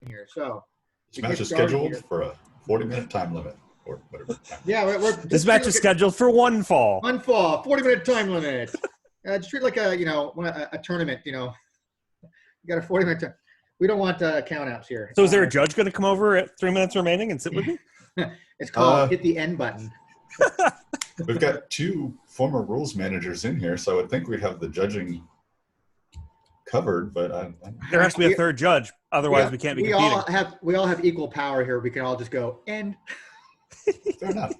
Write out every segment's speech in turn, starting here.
here. So this match is scheduled for a 40-minute time limit or whatever. Yeah, this match is scheduled for one fall. 40-minute time limit. Just treat it like a tournament. You got a 40-minute time. We don't want count-outs here. So is there a judge going to come over at 3 minutes remaining and sit with me? It's called hit the end button. We've got 2 former rules managers in here, so I would think we'd have the judging covered, but there has to be a third judge. Otherwise, we can't be competing. We all have equal power here. We can all just go end. Fair enough.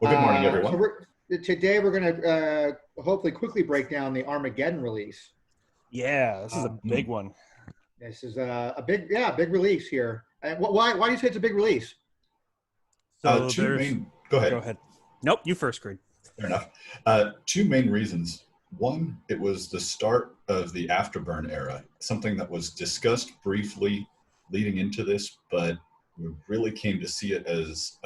Well, good morning, everyone. So today we're going to hopefully quickly break down the Armageddon release. Yeah, this is a big one. This is a big release here. Why do you say it's a big release? So Go ahead. Go ahead. Nope, you first, Creed. Fair enough. 2 main reasons. One, it was the start of the Afterburn era, something that was discussed briefly leading into this, but we really came to see it as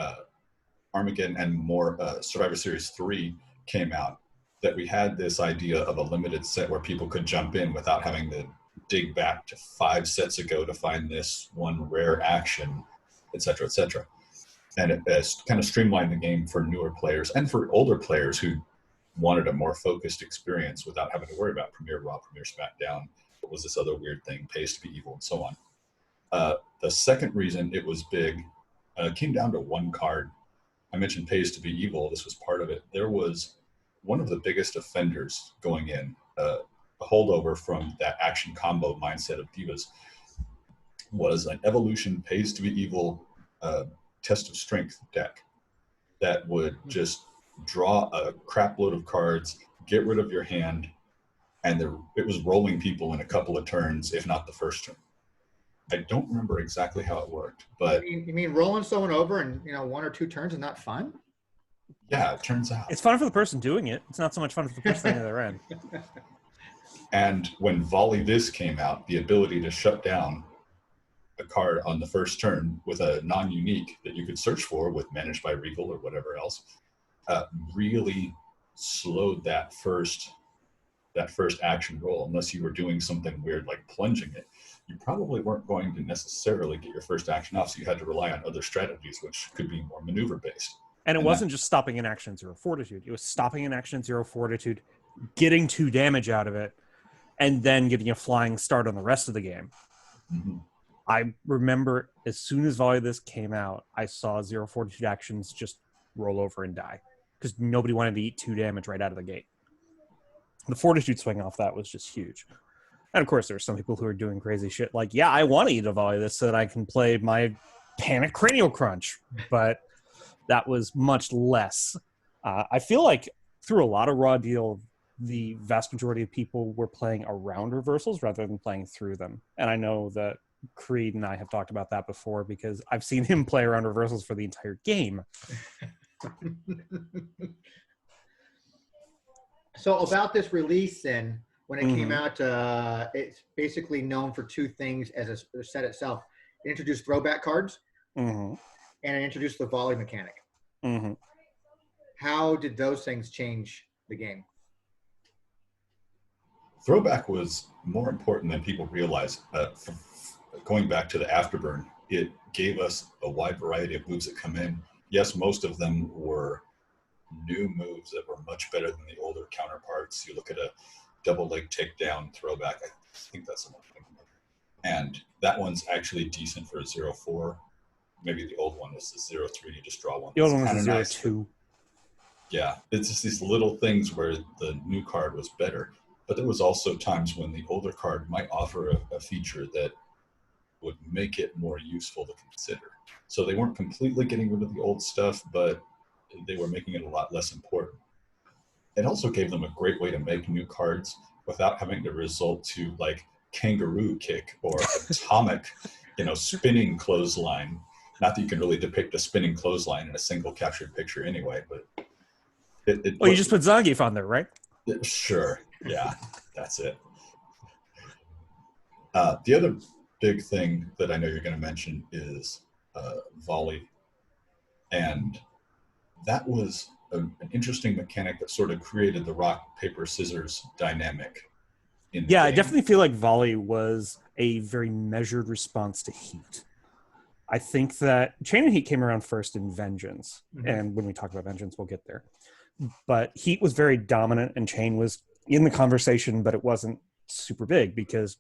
Armageddon and more Survivor Series 3 came out, that we had this idea of a limited set where people could jump in without having to dig back to 5 sets ago to find this one rare action, et cetera, et cetera. And it kind of streamlined the game for newer players and for older players who wanted a more focused experience without having to worry about Premier Raw, Premier SmackDown, what was this other weird thing, Pays to be Evil, and so on. The second reason it was big came down to one card. I mentioned Pays to be Evil. This was part of it. There was one of the biggest offenders going in, a holdover from that action combo mindset of Divas, was an Evolution Pays to be Evil Test of Strength deck that would just draw a crap load of cards, get rid of your hand, and it was rolling people in a couple of turns, if not the first turn. I don't remember exactly how it worked, but you mean rolling someone over in 1 or 2 turns is not fun? Yeah, it turns out it's fun for the person doing it. It's not so much fun for the person on the other end. And when Volley This came out, the ability to shut down a card on the first turn with a non-unique that you could search for with Managed by Regal or whatever else, really slowed that first action roll. Unless you were doing something weird like plunging it, you probably weren't going to necessarily get your first action off, so you had to rely on other strategies, which could be more maneuver based. And it wasn't just stopping an action 0 fortitude. It was stopping an action 0 fortitude, getting 2 damage out of it, and then getting a flying start on the rest of the game. Mm-hmm. I remember as soon as Volley This came out, I saw 0 fortitude actions just roll over and die because nobody wanted to eat 2 damage right out of the gate. The fortitude swing off that was just huge. And of course, there's some people who are doing crazy shit like, yeah, I want to eat a Volley This so that I can play my Panic Cranial Crunch. But that was much less. I feel like through a lot of Raw Deal, the vast majority of people were playing around reversals rather than playing through them. And I know that Creed and I have talked about that before because I've seen him play around reversals for the entire game. So about this release then, when it came out, it's basically known for 2 things as a set itself. It introduced throwback cards, and it introduced the volley mechanic. How did those things change the game? Throwback was more important than people realize. Going back to the Afterburn, it gave us a wide variety of moves that come in. Yes, most of them were new moves that were much better than the older counterparts. You look at a double leg takedown Throwback, I think that's the one I'm thinking of. And that one's actually decent for a 0-4. Maybe the old one was the 0-3, you just draw one. The old one was a 0-2. Yeah, it's just these little things where the new card was better. But there was also times when the older card might offer a feature that would make it more useful to consider. So they weren't completely getting rid of the old stuff, but they were making it a lot less important. It also gave them a great way to make new cards without having to resort to like kangaroo kick or atomic, spinning clothesline. Not that you can really depict a spinning clothesline in a single captured picture anyway, but you just put Zangief on there, right? Sure. Yeah, that's it. The other big thing that I know you're going to mention is Volley. And that was an interesting mechanic that sort of created the rock, paper, scissors dynamic. in the Yeah, I game. definitely feel like Volley was a very measured response to Heat. I think that Chain and Heat came around first in Vengeance. And when we talk about Vengeance, we'll get there. But Heat was very dominant and Chain was in the conversation, but it wasn't super big because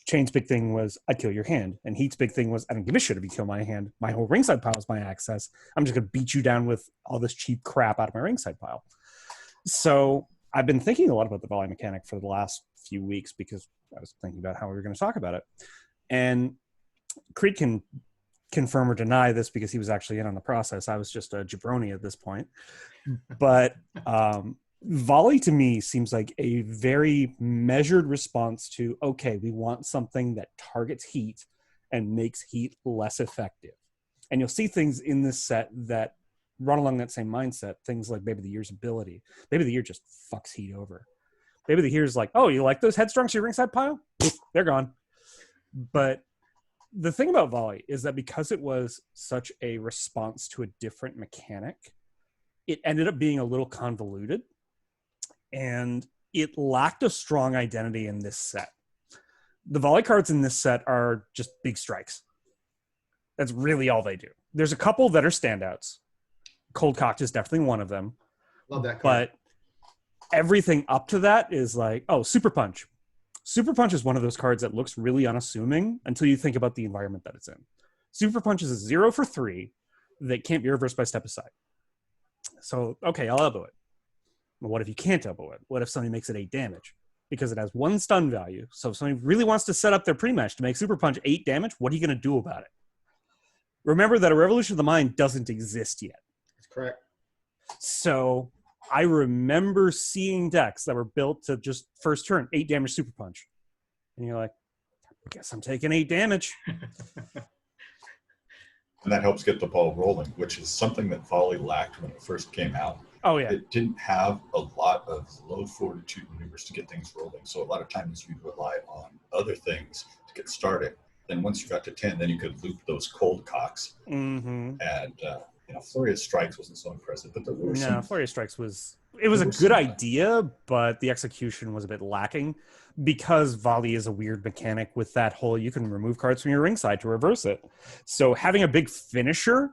Chain's big thing was, I'd kill your hand. And Heat's big thing was, I don't give a shit if you kill my hand. My whole ringside pile is my access. I'm just going to beat you down with all this cheap crap out of my ringside pile. So I've been thinking a lot about the Volley mechanic for the last few weeks because I was thinking about how we were going to talk about it. And Creed can confirm or deny this because he was actually in on the process. I was just a jabroni at this point. But Volley to me seems like a very measured response to, okay, we want something that targets Heat and makes Heat less effective. And you'll see things in this set that run along that same mindset, things like Baby of the Year's ability. Baby of the Year just fucks Heat over. Baby of the Year's like, oh, you like those headstrongs to your ringside pile? They're gone. But the thing about Volley is that because it was such a response to a different mechanic, it ended up being a little convoluted and it lacked a strong identity in this set. The Volley cards in this set are just big strikes. That's really all they do. There's a couple that are standouts. Cold Cocked is definitely one of them. Love that card. But everything up to that is like, oh, Super Punch. Super Punch is one of those cards that looks really unassuming until you think about the environment that it's in. Super Punch is a 0 for 3 that can't be reversed by step aside. So, okay, I'll elbow it. Well, what if you can't elbow it? What if somebody makes it 8 damage? Because it has 1 stun value. So if somebody really wants to set up their pre-match to make Super Punch 8 damage, what are you going to do about it? Remember that a Revolution of the Mind doesn't exist yet. That's correct. So I remember seeing decks that were built to just first turn 8 damage Super Punch. And you're like, I guess I'm taking 8 damage. And that helps get the ball rolling, which is something that Volley lacked when it first came out. Oh, yeah. It didn't have a lot of low fortitude maneuvers to get things rolling. So a lot of times you'd rely on other things to get started. Then once you got to 10, then you could loop those cold cocks. Mm-hmm. And, Flurry of Strikes wasn't so impressive. But there were some... Flurry of Strikes was a good idea, but the execution was a bit lacking because Volley is a weird mechanic with that whole, you can remove cards from your ringside to reverse it. So having a big finisher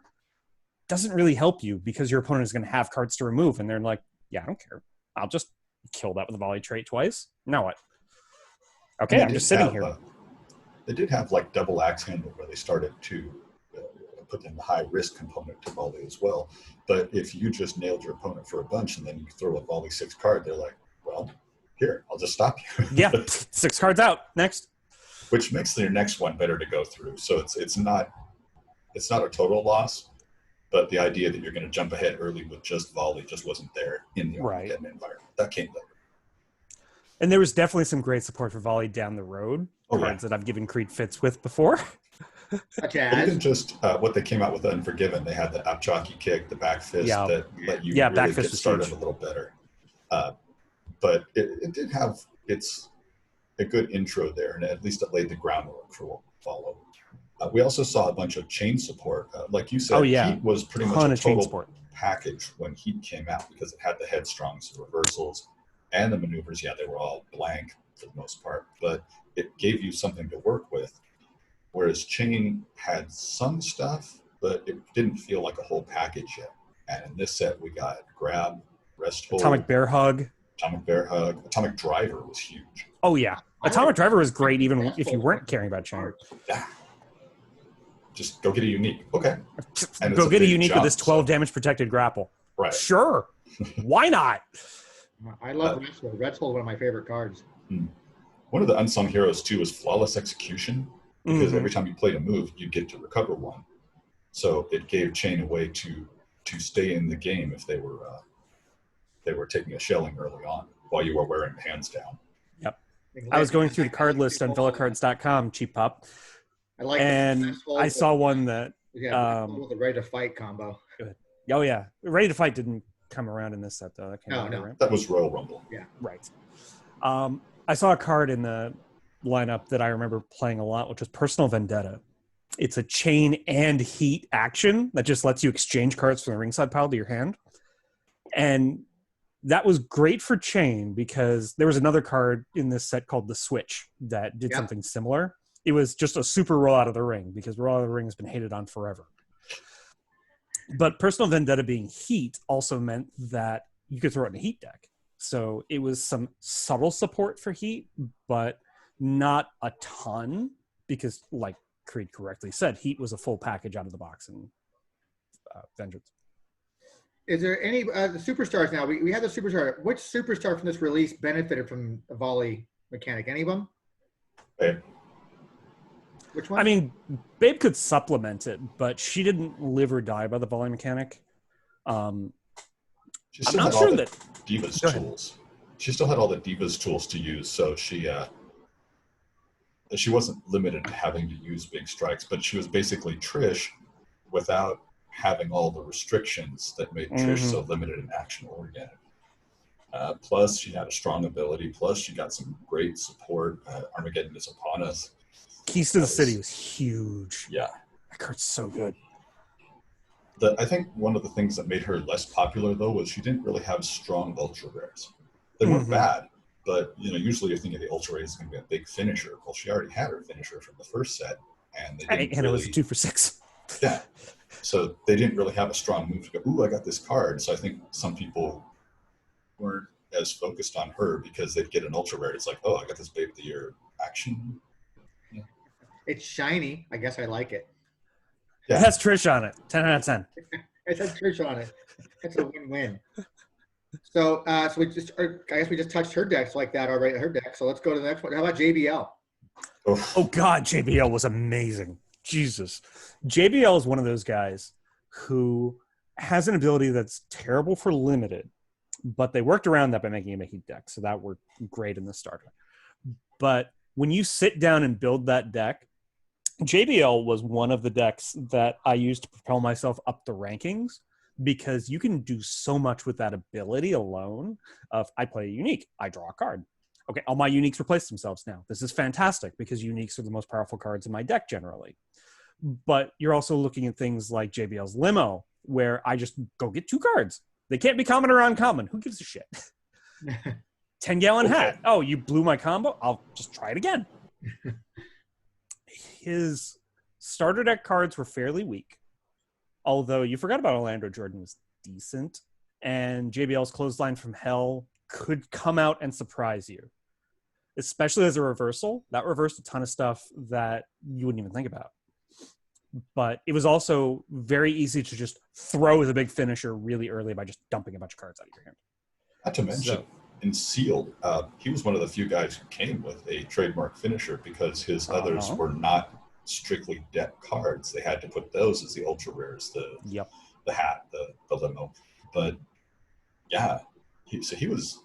doesn't really help you because your opponent is going to have cards to remove. And they're like, yeah, I don't care. I'll just kill that with a Volley trait twice. Now what? Okay, I'm just sitting here. They did have like double axe handle where they started to put in the high risk component to Volley as well. But if you just nailed your opponent for a bunch and then you throw a Volley 6 card, they're like, well, here, I'll just stop you. Yeah, 6 cards out. Next. Which makes their next one better to go through. So it's not a total loss, but the idea that you're going to jump ahead early with just Volley just wasn't there in the Armageddon environment. That came later. And there was definitely some great support for Volley down the road. Cards that I've given Creed fits with before. But even just what they came out with Unforgiven, they had the Apchaki kick, the back fist that let you really get started a little better. But it did have a good intro there, and at least it laid the groundwork for what would follow. We also saw a bunch of chain support. Like you said, Heat was pretty much a total package when Heat came out because it had the headstrongs, the reversals, and the maneuvers. Yeah, they were all blank for the most part, but it gave you something to work with. Whereas Chain had some stuff, but it didn't feel like a whole package yet. And in this set, we got Grab, Rest Hold, Atomic Bear Hug. Atomic Driver was huge. Oh, yeah. Atomic Driver was great even if you weren't caring about Chain. Yeah. Just go get a unique. Okay. And go get a unique with this 12 damage protected grapple. Right. Sure. Why not? I love Rest Hold. Rest Hold, one of my favorite cards. One of the unsung heroes, too, is Flawless Execution. Because every time you played a move, you get to recover one. So it gave Chain a way to stay in the game if they were taking a shelling early on while you were wearing hands down. Yep. I was going through the card list on VelaCards.com, cheap pop. I saw one that with the Ready to Fight combo. Good. Oh yeah, Ready to Fight didn't come around in this set though. That came out, right? That was Royal Rumble. Yeah, right. I saw a card in the lineup that I remember playing a lot, which was Personal Vendetta. It's a Chain and Heat action that just lets you exchange cards from the ringside pile to your hand. And That was great for chain because there was another card in this set called the Switch that did something similar. It was just a super roll out of the ring because roll out of the ring has been hated on forever. But Personal Vendetta being heat also meant that you could throw it in a heat deck. So it was some subtle support for heat, but not a ton because, like Creed correctly said, heat was a full package out of the box in Vengeance. Is there any the superstars now? We have the superstar. Which superstar from this release benefited from a volley mechanic? Any of them? Babe. Which one? I mean, Babe could supplement it, but she didn't live or die by the volley mechanic. I'm not sure that Divas tools. She still had all the Divas tools to use, so she wasn't limited to having to use big strikes, but she was basically Trish without having all the restrictions that made Trish so limited in action oriented. Plus, she had a strong ability. Plus, she got some great support. Armageddon is upon us. Keys to the City was huge. Yeah. That card's so good. I think one of the things that made her less popular, though, was she didn't really have strong ultra rares. They weren't bad, but usually you're thinking the ultra rare is going to be a big finisher. Well, she already had her finisher from the first set, and it was a 2 for 6. Yeah. So they didn't really have a strong move to go, ooh, I got this card. So I think some people weren't as focused on her because they'd get an ultra rare. It's like, oh, I got this Babe of the Year action. Yeah. It's shiny. I guess I like it. Yeah. It has Trish on it. 10 out of 10. It has Trish on it. That's a win-win. So, I guess we just touched her decks like that already. Her deck. So let's go to the next one. How about JBL? Oh God, JBL was amazing. Jesus. JBL is one of those guys who has an ability that's terrible for limited, but they worked around that by making him a heat deck. So that worked great in the starter. But when you sit down and build that deck, JBL was one of the decks that I used to propel myself up the rankings because you can do so much with that ability alone of I play a unique, I draw a card. Okay, all my uniques replace themselves now. This is fantastic because uniques are the most powerful cards in my deck generally. But you're also looking at things like JBL's Limo, where I just go get 2 cards. They can't be common or uncommon. Who gives a shit? 10-gallon hat. Oh, you blew my combo? I'll just try it again. His starter deck cards were fairly weak, although you forgot about Orlando Jordan was decent, and JBL's Clothesline from Hell could come out and surprise you, especially as a reversal. That reversed a ton of stuff that you wouldn't even think about. But it was also very easy to just throw as a big finisher really early by just dumping a bunch of cards out of your hand. Not to mention, in Sealed, he was one of the few guys who came with a trademark finisher because his others were not strictly deck cards. They had to put those as the ultra rares, the hat, the limo. But yeah, he was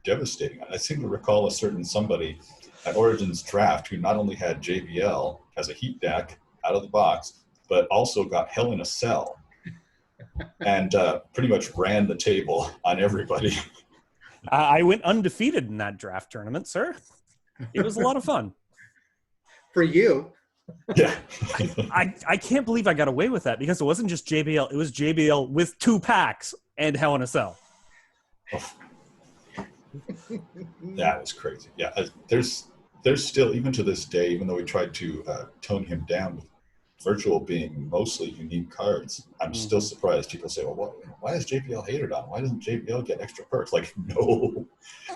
devastating. I seem to recall a certain somebody at Origins Draft who not only had JBL as a heat deck out of the box, but also got Hell in a Cell and pretty much ran the table on everybody. I went undefeated in that draft tournament, sir. It was a lot of fun. For you. Yeah. I can't believe I got away with that because it wasn't just JBL. It was JBL with 2 packs and Hell in a Cell. Oh. That was crazy. Yeah, there's still, even to this day, even though we tried to tone him down with Virtual being mostly unique cards, I'm still surprised people say, well, why is JBL hated on? Why doesn't JBL get extra perks? Like, no,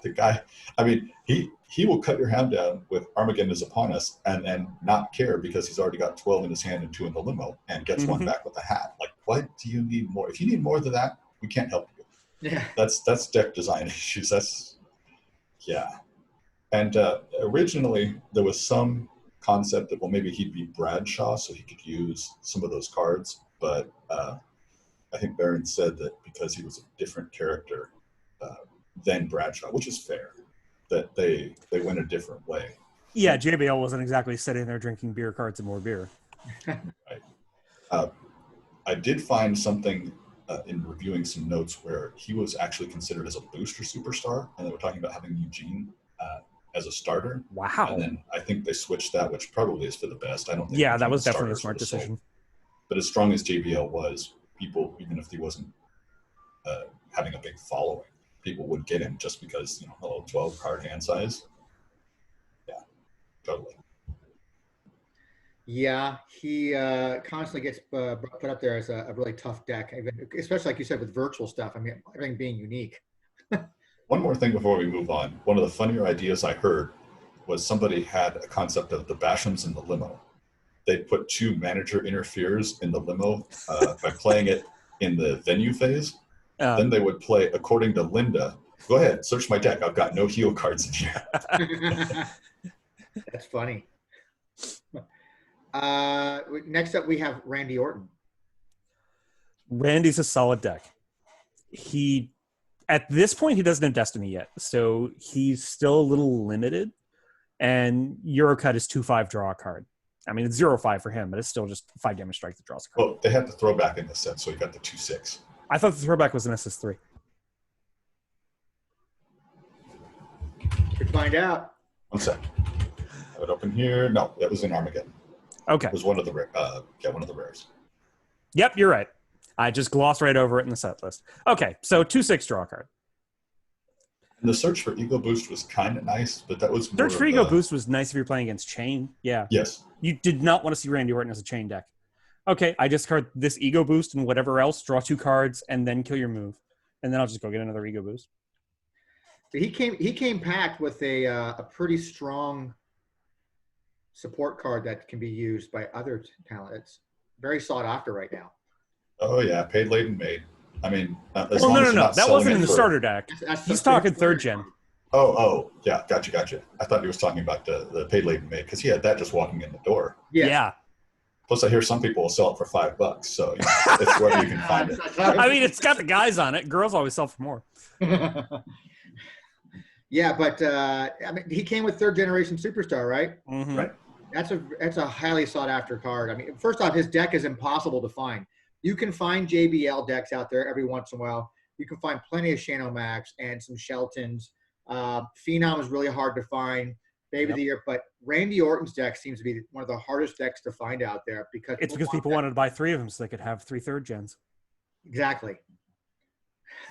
the guy, I mean, he will cut your hand down with Armageddon is upon us and not care because he's already got 12 in his hand and 2 in the limo and gets 1 back with the hat. Like, what do you need more? If you need more than that, we can't help you. Yeah. That's deck design issues. Yeah. And originally there was some concept that, well, maybe he'd be Bradshaw so he could use some of those cards. But I think Barron said that because he was a different character than Bradshaw, which is fair, that they went a different way. Yeah, JBL wasn't exactly sitting there drinking beer cards and more beer. Right. I did find something in reviewing some notes where he was actually considered as a booster superstar, and they were talking about having Eugene as a starter. Wow. And then I think they switched that, which probably is for the best. I don't think. Yeah, that was definitely a smart decision. But as strong as JBL was, people, even if he wasn't having a big following, people would get him just because, 12 card hand size. Yeah, totally. Yeah, he constantly gets put up there as a really tough deck, especially like you said with virtual stuff. I mean, everything being unique. One more thing before we move on. One of the funnier ideas I heard was somebody had a concept of the Bashams in the limo. They put 2 manager interferes in the limo by playing it in the venue phase. Then they would play, according to Linda, go ahead, search my deck. I've got no heel cards in here. That's funny. Next up, we have Randy Orton. Randy's a solid deck. At this point, he doesn't have Destiny yet, so he's still a little limited. And Eurocut is 2/5 draw a card. I mean, it's 0/5 for him, but it's still just 5 damage strike that draws a card. Well, they had the throwback in the set, so he got the 2/6. I thought the throwback was an SS3. Could find out. One sec. Have it open here. No, that was in Armageddon. Okay. It was one of the rares. Yep, you're right. I just glossed right over it in the set list. Okay, so 2/6 draw a card. And the search for Ego Boost was kind of nice, but that was more Search for Ego Boost was nice if you're playing against Chain. Yeah. Yes. You did not want to see Randy Orton as a Chain deck. Okay, I discard this Ego Boost and whatever else, draw 2 cards, and then kill your move. And then I'll just go get another Ego Boost. He came packed with a pretty strong support card that can be used by other talent. It's very sought after right now. Oh, yeah. Paid, late, and made. I mean, No. That wasn't in the starter deck. He's talking 3rd gen. Oh, yeah. Gotcha. I thought he was talking about the paid, late, and made because he had that just walking in the door. Yeah. Plus, I hear some people will sell it for $5, so it's wherever you can find it. I mean, it's got the guys on it. Girls always sell for more. Yeah, but I mean, he came with 3rd generation superstar, right? Mm-hmm. Right. That's a highly sought after card. I mean, first off, his deck is impossible to find. You can find JBL decks out there every once in a while. You can find plenty of Shanomax and some Sheltons. Phenom is really hard to find. Baby of the Year, but Randy Orton's deck seems to be one of the hardest decks to find out there because people wanted to buy 3 of them so they could have 3 3rd gens. Exactly.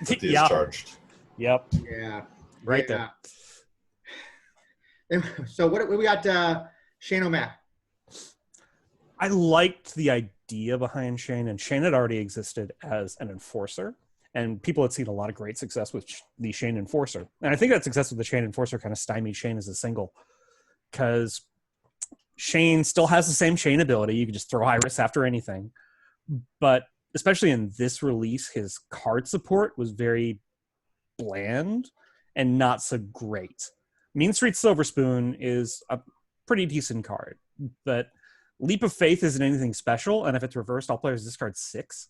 But he is charged. Yep. Yeah. Right there. So what we got? Shanomax. I liked the idea behind Shane, and Shane had already existed as an enforcer, and people had seen a lot of great success with the Shane Enforcer. And I think that success with the Shane Enforcer kind of stymied Shane as a single, because Shane still has the same Shane ability. You can just throw Iris after anything. But especially in this release, his card support was very bland and not so great. Mean Street Silver Spoon is a pretty decent card, but Leap of Faith isn't anything special, and if it's reversed, all players discard 6.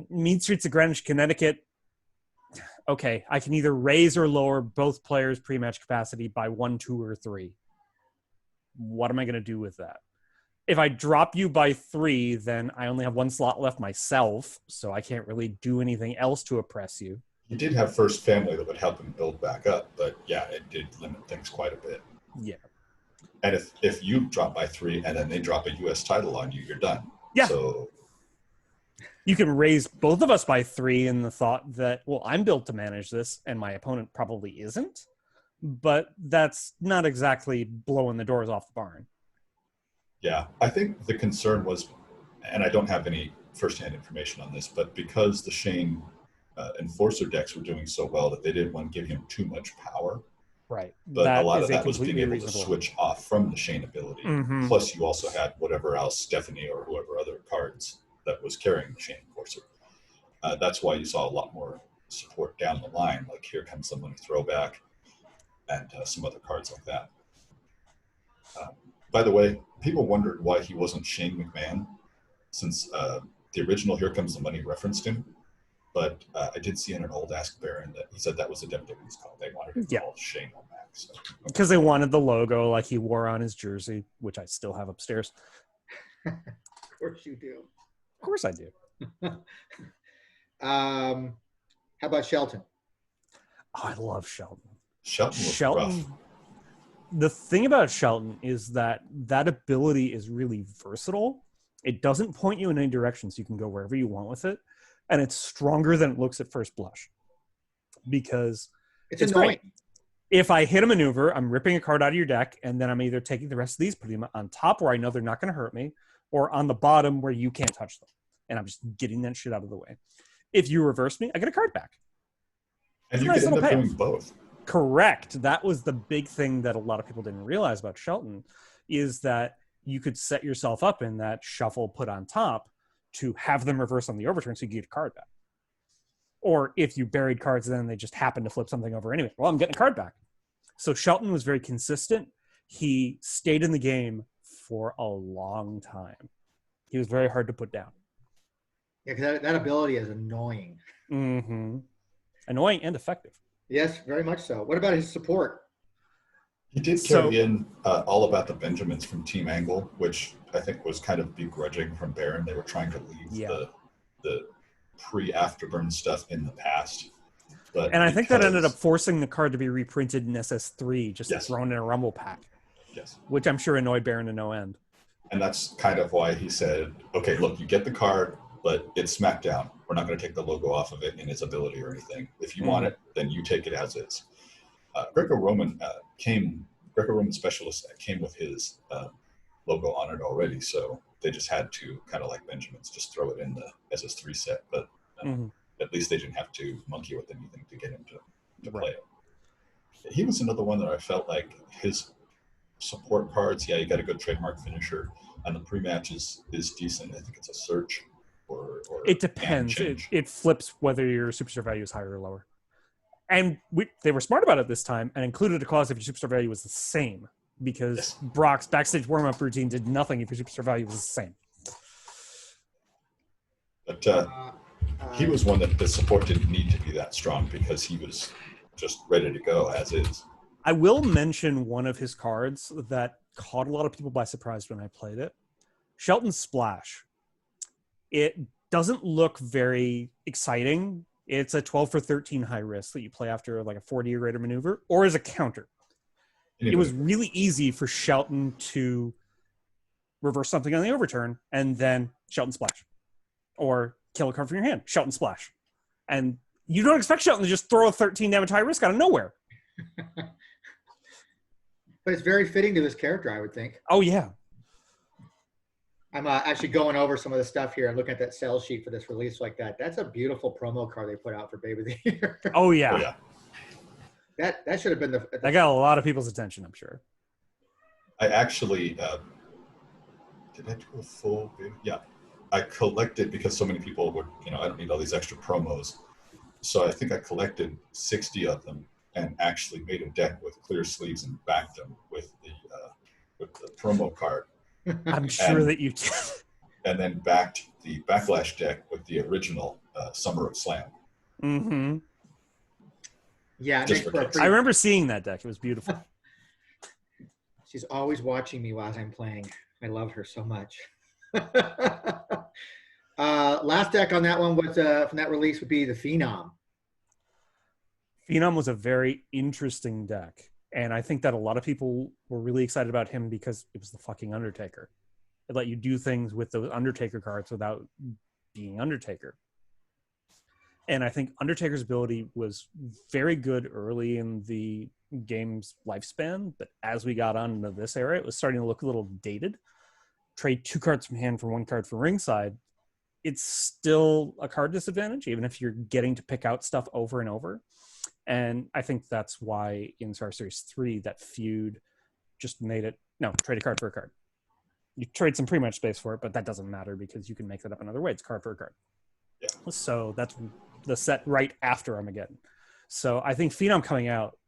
Mean Streets of Greenwich, Connecticut. Okay, I can either raise or lower both players' pre-match capacity by 1, 2, or 3. What am I going to do with that? If I drop you by 3, then I only have 1 slot left myself, so I can't really do anything else to oppress you. He did have First Family that would help him build back up, but yeah, it did limit things quite a bit. Yeah. And if you drop by 3 and then they drop a U.S. title on you, you're done. Yeah. So you can raise both of us by 3 in the thought that, well, I'm built to manage this, and my opponent probably isn't. But that's not exactly blowing the doors off the barn. Yeah, I think the concern was, and I don't have any firsthand information on this, but because the Shane Enforcer decks were doing so well that they didn't want to give him too much power. Right. But that a lot of that was completely being able reasonable. to switch off from the Shane ability. Mm-hmm. Plus, you also had whatever else, Stephanie or whoever other cards that was carrying the Shane Enforcer. That's why you saw a lot more support down the line, like Here Comes the Money Throwback and some other cards like that. By the way, people wondered why he wasn't Shane McMahon, since the original Here Comes the Money referenced him. But I did see in an old Ask Baron that he said that was a WWE's call. They wanted him called Shane O'Mac. Because they wanted the logo like he wore on his jersey, which I still have upstairs. Of course you do. Of course I do. How about Shelton? Oh, I love Shelton. Shelton was rough. The thing about Shelton is that ability is really versatile. It doesn't point you in any direction, so you can go wherever you want with it. And it's stronger than it looks at first blush. Because it's annoying. Great. If I hit a maneuver, I'm ripping a card out of your deck, and then I'm either taking the rest of these, putting them on top where I know they're not going to hurt me, or on the bottom where you can't touch them. And I'm just getting that shit out of the way. If you reverse me, I get a card back. And you could end up doing both. Correct. That was the big thing that a lot of people didn't realize about Shelton, is that you could set yourself up in that shuffle put on top to have them reverse on the overturn so you get a card back. Or if you buried cards, then they just happen to flip something over anyway. Well, I'm getting a card back. So Shelton was very consistent. He stayed in the game for a long time. He was very hard to put down. Yeah, because that ability is annoying. Mm-hmm. Annoying and effective. Yes, very much so. What about his support? He did carry in all about the Benjamins from Team Angle, which I think was kind of begrudging from Baron. They were trying to leave the pre-Afterburn stuff in the past. And I think that ended up forcing the card to be reprinted in SS3, just thrown in a Rumble pack. Yes. Which I'm sure annoyed Baron to no end. And that's kind of why he said, okay, look, you get the card, but it's SmackDown. We're not going to take the logo off of it in its ability or anything. If you want it, then you take it as is. Greco-Roman Specialist came with his logo on it already, so they just had to, kind of like Benjamin's, just throw it in the SS3 set, but at least they didn't have to monkey with anything to get him to play it. He was another one that I felt like his support cards, you got a good trademark finisher, and the pre-match is decent. I think it's a search or it depends. It flips whether your superstar value is higher or lower. And they were smart about it this time and included a clause if your superstar value was the same, because Brock's backstage warm-up routine did nothing if your superstar value was the same. But he was one that the support didn't need to be that strong because he was just ready to go as is. I will mention one of his cards that caught a lot of people by surprise when I played it. Shelton's Splash. It doesn't look very exciting. It's a 12 for 13 high risk that you play after like a 40 or greater maneuver or as a counter. It was really easy for Shelton to reverse something on the overturn and then Shelton Splash. Or kill a card from your hand, Shelton Splash. And you don't expect Shelton to just throw a 13 damage high risk out of nowhere. But it's very fitting to his character, I would think. Oh, yeah. I'm actually going over some of the stuff here and looking at that sales sheet for this release like that. That's a beautiful promo card they put out for Baby of the Year. Oh, yeah. That should have been the that got a lot of people's attention, I'm sure. I actually, did I do a full, I collected, because so many people would, I don't need all these extra promos. So I think I collected 60 of them and actually made a deck with clear sleeves and backed them with the promo card. I'm sure that you did. And then backed the Backlash deck with the original Summer of Slam. Mm-hmm. Yeah. I remember seeing that deck. It was beautiful. She's always watching me while I'm playing. I love her so much. Last deck on that one was from that release would be the Phenom. Phenom was a very interesting deck. And I think that a lot of people were really excited about him because it was the fucking Undertaker. It let you do things with those Undertaker cards without being Undertaker. And I think Undertaker's ability was very good early in the game's lifespan. But as we got on into this era, it was starting to look a little dated. Trade 2 cards from hand for 1 card from ringside. It's still a card disadvantage, even if you're getting to pick out stuff over and over. And I think that's why in Star Series 3, that feud just made it, trade a card for a card. You trade some pre-match space for it, but that doesn't matter because you can make that up another way. It's card for a card. Yeah. So that's the set right after Armageddon. So I think Phenom coming out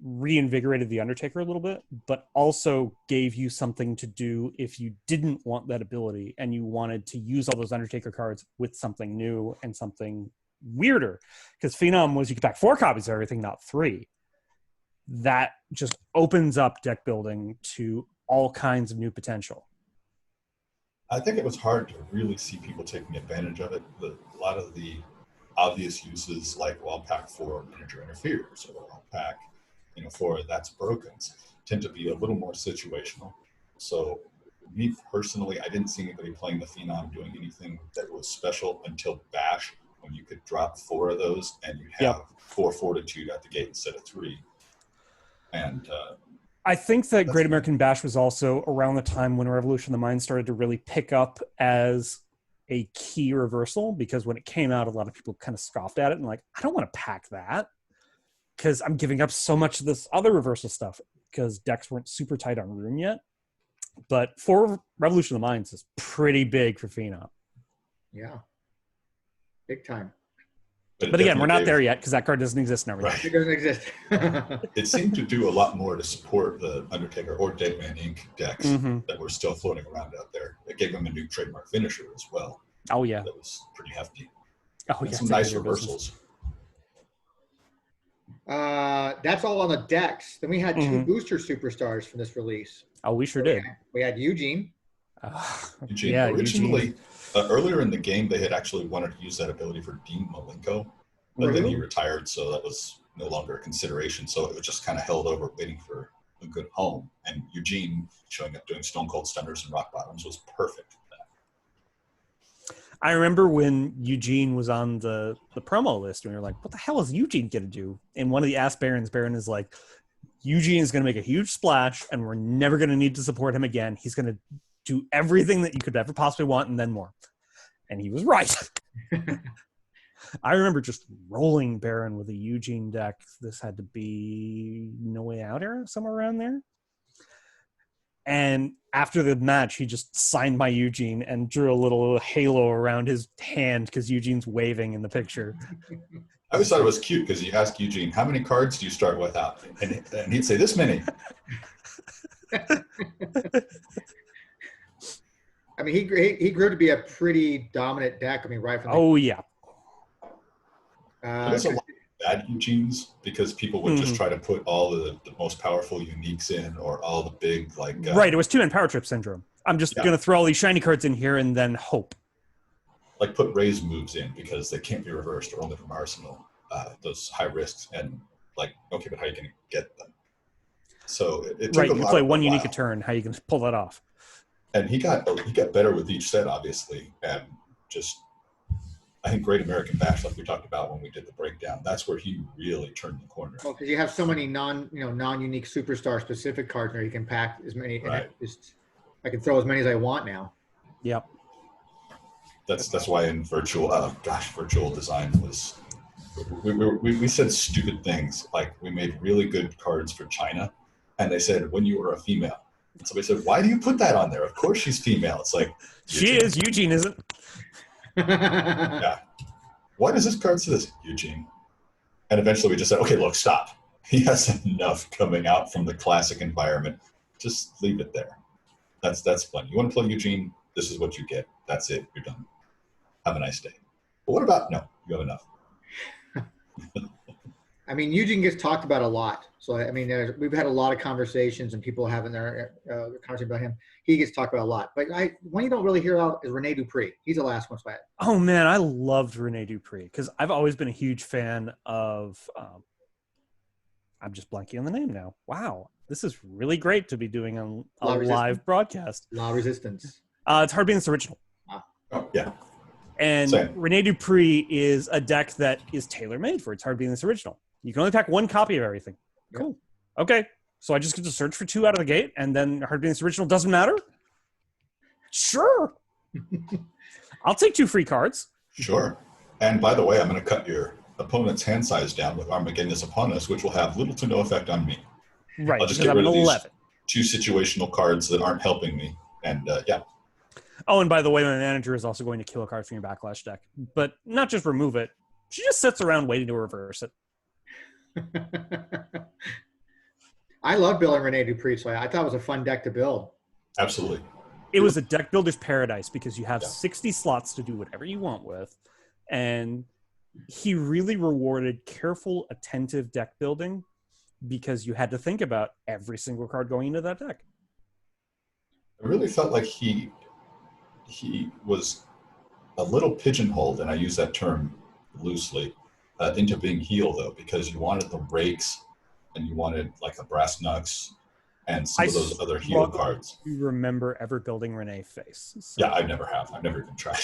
reinvigorated the Undertaker a little bit, but also gave you something to do if you didn't want that ability and you wanted to use all those Undertaker cards with something new and something weirder, because Phenom was you could pack 4 copies of everything, not 3. That just opens up deck building to all kinds of new potential. I think it was hard to really see people taking advantage of it. A lot of the obvious uses, like, I'll pack 4 miniature interferes, or I'll pack 4 that's brokens, tend to be a little more situational. So me personally, I didn't see anybody playing the Phenom doing anything that was special until Bash, when you could drop 4 of those and you have 4 fortitude at the gate instead of 3. And I think that Great American Bash was also around the time when Revolution of the Mind started to really pick up as a key reversal, because when it came out, a lot of people kind of scoffed at it and like, I don't want to pack that because I'm giving up so much of this other reversal stuff, because decks weren't super tight on room yet. But for Revolution of the Minds is pretty big for Phenom. Yeah. Big time. But again, we're not there yet because that card doesn't exist now. Right. It doesn't exist. It seemed to do a lot more to support the Undertaker or Dead Man Inc. decks that were still floating around out there. It gave them a new trademark finisher as well. Oh, yeah. That was pretty hefty. Oh, And yeah. some nice reversals. That's all on the decks. Then we had 2 booster superstars from this release. Oh, we sure did. We had Eugene. Eugene. Yeah, Originally, earlier in the game, they had actually wanted to use that ability for Dean Malenko, but then he retired, so that was no longer a consideration. So it was just kind of held over, waiting for a good home. And Eugene showing up doing Stone Cold Stunners and Rock Bottoms was perfect for that. I remember when Eugene was on the promo list, and we were like, what the hell is Eugene going to do? And one of the Ask Barons, Baron is like, Eugene is going to make a huge splash, and we're never going to need to support him again. He's going to do everything that you could ever possibly want and then more. And he was right. I remember just rolling Baron with a Eugene deck. This had to be No Way Out era, somewhere around there. And after the match, he just signed my Eugene and drew a little halo around his hand because Eugene's waving in the picture. I always thought it was cute because you ask Eugene, how many cards do you start without? And he'd say, this many. I mean, he grew to be a pretty dominant deck. I mean, right from the yeah. There's a lot of bad Eugenes because people would just try to put all the most powerful uniques in, or all the big, like... right, it was 2-man power trip syndrome. I'm just going to throw all these shiny cards in here and then hope. Like put raise moves in because they can't be reversed or only from Arsenal. Those high risks, and like, okay, but how are you going to get them? So it took right, a you lot play of one a unique a while. turn. How you can pull that off? And he got better with each set, obviously, and just... I think Great American Bash, like we talked about when we did the breakdown, that's where he really turned the corner. Well, because you have so many non-unique superstar specific cards there, you can pack as many. Right. I can throw as many as I want now. Yep. That's why in virtual design was. We said stupid things, like we made really good cards for China, and they said when you were a female. And somebody said, "Why do you put that on there? Of course she's female." It's like she is. Eugene isn't. Yeah. Why does this card say this, Eugene? And eventually we just said, okay, look, stop. He has enough coming out from the classic environment. Just leave it there. That's fun. You want to play Eugene? This is what you get. That's it. You're done. Have a nice day. But what about, no, you have enough. I mean, Eugene gets talked about a lot. So, I mean, we've had a lot of conversations and people having their conversation about him. He gets talked about a lot. But one you don't really hear out is Rene Dupree. He's the last one. Oh, man, I loved Rene Dupree because I've always been a huge fan of I'm just blanking on the name now. Wow. This is really great to be doing on a live broadcast. La Resistance. It's Hard Being this original. Oh, yeah. And Same. Rene Dupree is a deck that is tailor-made for It's Hard Being this original. You can only pack one copy of everything. Yep. Cool. Okay. So I just get to search for 2 out of the gate, and then Hard Being this original doesn't matter? Sure. I'll take 2 free cards. Sure. And by the way, I'm going to cut your opponent's hand size down with Armageddon is upon us, which will have little to no effect on me. Right. I'll just because get rid I'm of an these 11. 2 situational cards that aren't helping me. And yeah. Oh, and by the way, my manager is also going to kill a card from your backlash deck. But not just remove it. She just sits around waiting to reverse it. I love building Rene Dupree, so I thought it was a fun deck to build. Absolutely. It was a deck builder's paradise because you have 60 slots to do whatever you want with. And he really rewarded careful, attentive deck building because you had to think about every single card going into that deck. I really felt like he was a little pigeonholed, and I use that term loosely, into being heel, though, because you wanted the rakes and you wanted like the brass knucks and some of those other heel cards. You remember ever building Renee face? So. Yeah, I never have. I've never even tried.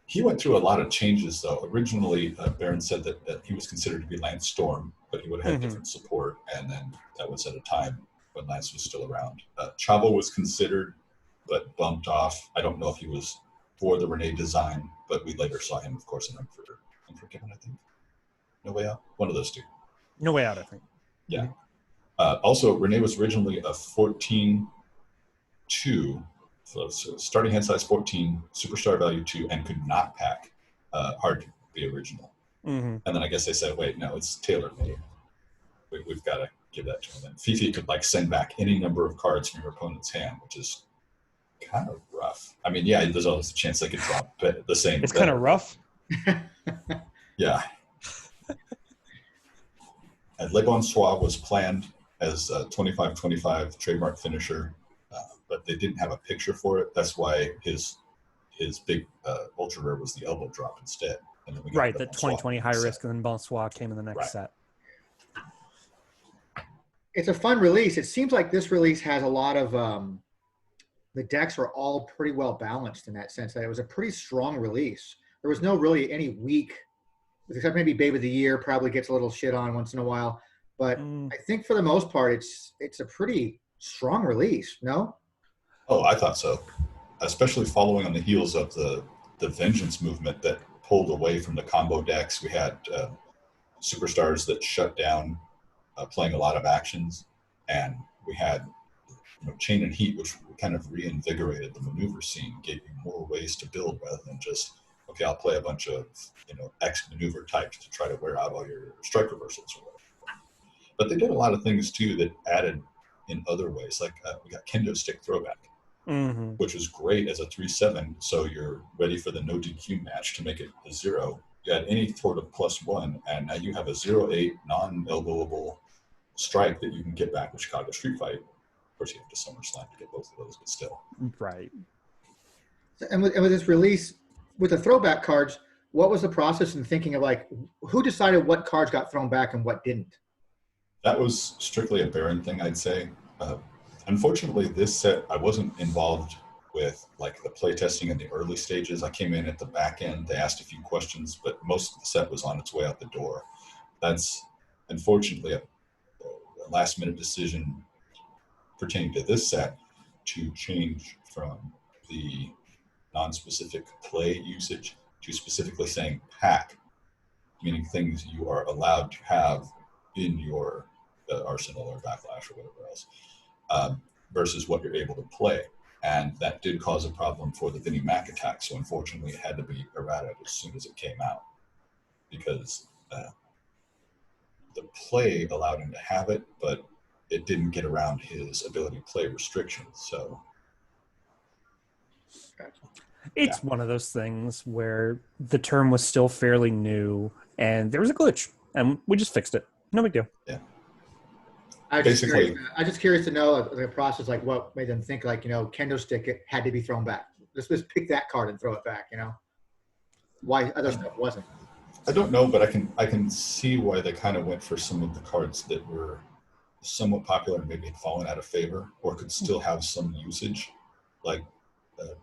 He went through a lot of changes, though. Originally, Baron said that he was considered to be Lance Storm, but he would have had different support, and then that was at a time when Lance was still around. Chavo was considered, but bumped off. I don't know if he was for the Renee design, but we later saw him, of course, in Unforgiven, I think. No Way Out? One of those two. No Way Out, I think. Yeah. Also, Renee was originally a 14-2, so starting hand size 14, superstar value 2, and could not pack. Hard to be original. And then I guess they said, wait, no, it's tailor-made. We've got to give that to him. And Fifi could send back any number of cards from your opponent's hand, which is kind of rough. I mean, yeah, there's always a chance they could drop the same. It's kind of rough. Yeah. And Le Bonsoir was planned as a 25-25 trademark finisher, but they didn't have a picture for it. That's why his big ultra rare was the elbow drop instead. And then we got that 2020 high risk, and then Bonsoir came in the next set. It's a fun release. It seems like this release has a lot of the decks are all pretty well balanced in that sense. That it was a pretty strong release. There was no really any weak, except maybe Babe of the Year probably gets a little shit on once in a while. But I think for the most part, it's a pretty strong release. No? Oh, I thought so. Especially following on the heels of the Vengeance movement that pulled away from the combo decks. We had superstars that shut down playing a lot of actions, and we had Chain and Heat, which kind of reinvigorated the maneuver scene, gave you more ways to build rather than just, okay, I'll play a bunch of X maneuver types to try to wear out all your strike reversals or whatever. But they did a lot of things too that added in other ways. Like we got Kendo Stick Throwback, which was great as a 3/7. So you're ready for the no DQ match to make it a 0. You had any sort of +1, and now you have a 0-8 non-elbowable strike that you can get back with Chicago Street Fight. Of course, you have to SummerSlam to get both of those, but still. Right. And with this release, with the throwback cards, what was the process in thinking of who decided what cards got thrown back and what didn't? That was strictly a Baron thing, I'd say. Unfortunately, this set, I wasn't involved with the playtesting in the early stages. I came in at the back end. They asked a few questions, but most of the set was on its way out the door. That's unfortunately a last-minute decision pertaining to this set to change from the non-specific play usage to specifically saying pack, meaning things you are allowed to have in your arsenal or backlash or whatever else, versus what you're able to play. And that did cause a problem for the Vinnie Mac attack. So unfortunately, it had to be errated as soon as it came out because the play allowed him to have it, but it didn't get around his ability to play restrictions. So it's one of those things where the term was still fairly new and there was a glitch and we just fixed it. No big deal. Yeah. I'm just curious to know the process, what made them think Kendo Stick had to be thrown back. Let's just pick that card and throw it back, Why other stuff wasn't. I don't know, but I can see why they kind of went for some of the cards that were somewhat popular and maybe had fallen out of favor or could still have some usage. Like the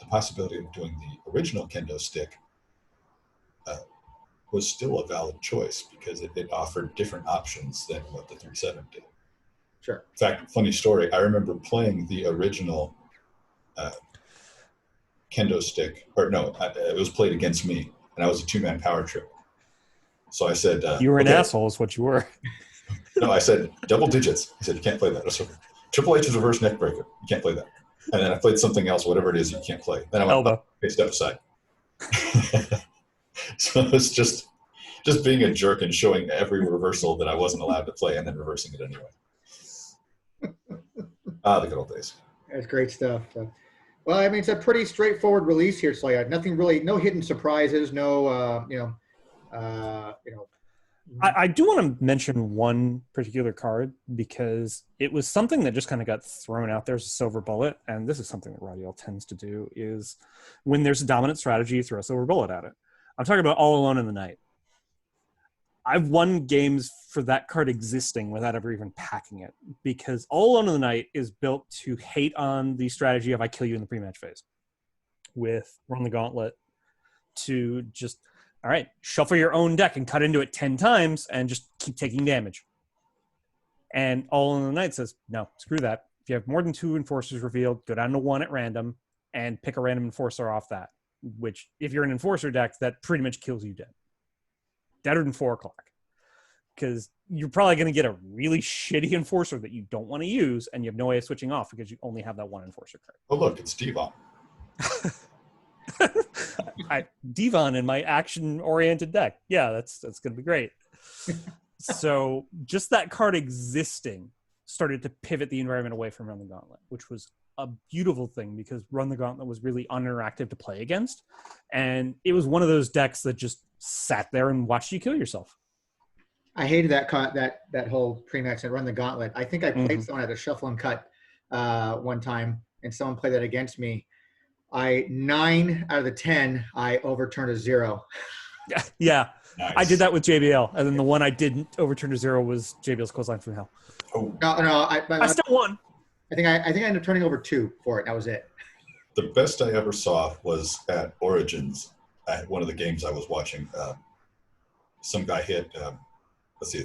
possibility of doing the original Kendo Stick was still a valid choice because it offered different options than what the 3/7 did. Sure. In fact, funny story, I remember playing the original Kendo Stick, it was played against me, and I was a 2-man power trip. So I said... you were an asshole is what you were. No, I said double digits. He said, you can't play that. I said, Triple H's reverse neck breaker. You can't play that. And then I played something else, whatever it is you can't play. Then I went, step aside. So it's just being a jerk and showing every reversal that I wasn't allowed to play and then reversing it anyway. The good old days. That's great stuff. Well, I mean, it's a pretty straightforward release here. So nothing really, no hidden surprises, no, I do want to mention one particular card because it was something that just kind of got thrown out there as a silver bullet. And this is something that Radial tends to do is when there's a dominant strategy, throw a silver bullet at it. I'm talking about All Alone in the Night. I've won games for that card existing without ever even packing it because All Alone in the Night is built to hate on the strategy of I kill you in the pre-match phase with Run the Gauntlet to just, all right, shuffle your own deck and cut into it 10 times and just keep taking damage. And All in the Night says, no, screw that. If you have more than 2 enforcers revealed, go down to 1 at random and pick a random enforcer off that, which if you're an enforcer deck, that pretty much kills you dead. Deader than 4 o'clock. Because you're probably going to get a really shitty enforcer that you don't want to use, and you have no way of switching off because you only have that 1 enforcer card. Oh, look, it's Devon. Devon in my action-oriented deck. Yeah, that's going to be great. So just that card existing started to pivot the environment away from Run the Gauntlet, which was a beautiful thing because Run the Gauntlet was really uninteractive to play against. And it was one of those decks that just sat there and watched you kill yourself. I hated that whole pre-max and Run the Gauntlet. I think I played someone at a shuffle and cut one time, and someone played that against me. 9 out of the 10, I overturned a 0. Yeah. Nice. I did that with JBL, and then the one I didn't overturn to 0 was JBL's Clothesline from Hell. Oh. No, I still won. I think I ended up turning over 2 for it. That was it. The best I ever saw was at Origins, at one of the games I was watching. Some guy hit. Let's see,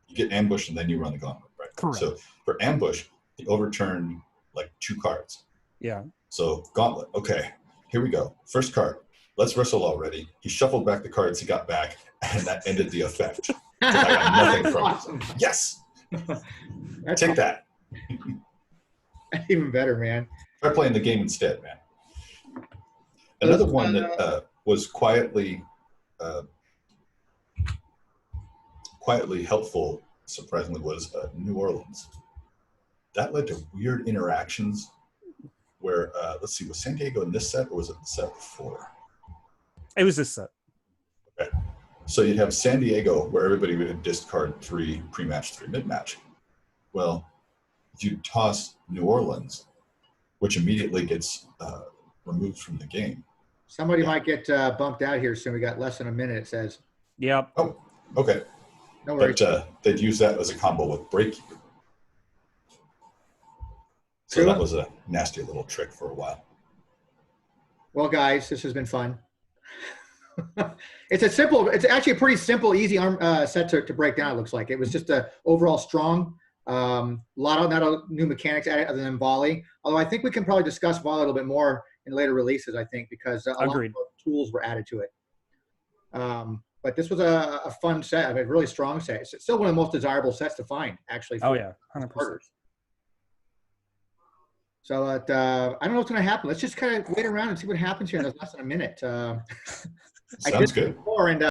you get ambush and then you run the gauntlet, right? Correct. So for ambush, he overturned like 2 cards. Yeah. So gauntlet, okay, here we go. First card, let's wrestle already. He shuffled back the cards he got back, and that ended the effect. I got nothing from awesome. it. Yes, That's take that. Even better, man. Try playing the game instead, man. Another one that was quietly helpful, surprisingly, was New Orleans. That led to weird interactions where, let's see, was San Diego in this set or was it the set before? It was this set. Okay. So you'd have San Diego where everybody would discard 3 pre-match, 3 mid-match. Well, if you toss New Orleans, which immediately gets removed from the game. Somebody might get bumped out here soon. We got less than a minute, it says. Yep. Oh, okay. No worries. But they'd use that as a combo with Breakkeeper. So True. that was a nasty little trick for a while. Well, guys, this has been fun. It's actually a pretty simple, easy set to break down, it looks like. It was just a overall strong, not of new mechanics added other than Volley. Although I think we can probably discuss Volley a little bit more in later releases, I think, because a lot of tools were added to it. But this was a fun set, a really strong set. It's still one of the most desirable sets to find, actually. Oh, yeah, 100%. Starters. So I don't know what's going to happen. Let's just kind of wait around and see what happens here in less than a minute. Sounds good. Before, and